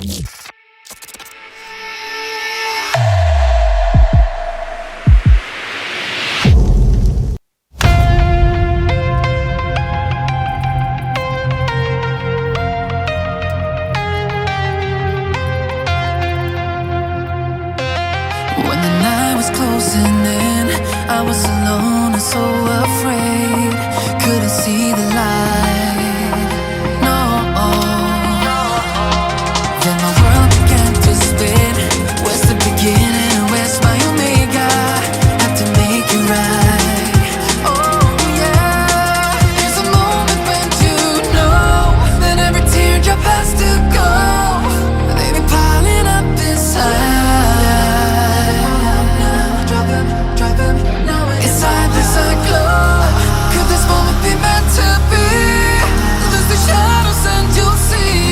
When the night was closing in, I was alone and so afraid. Couldn't see the light, no. Then my world began to spin. Where's the beginning and where's my omega? Had to make it right. Oh yeah. There's a moment when you know that every teardrop has to go. They be piling up inside. Inside this glow, could this moment be meant to be? Lose the shadows and you'll see.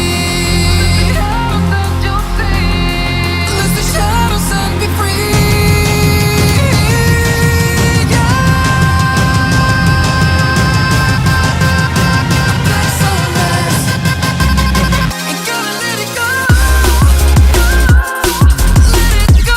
Lose the shadows and be free. Black sunrise, ain't gonna let it go. Let it go.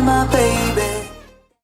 my baby.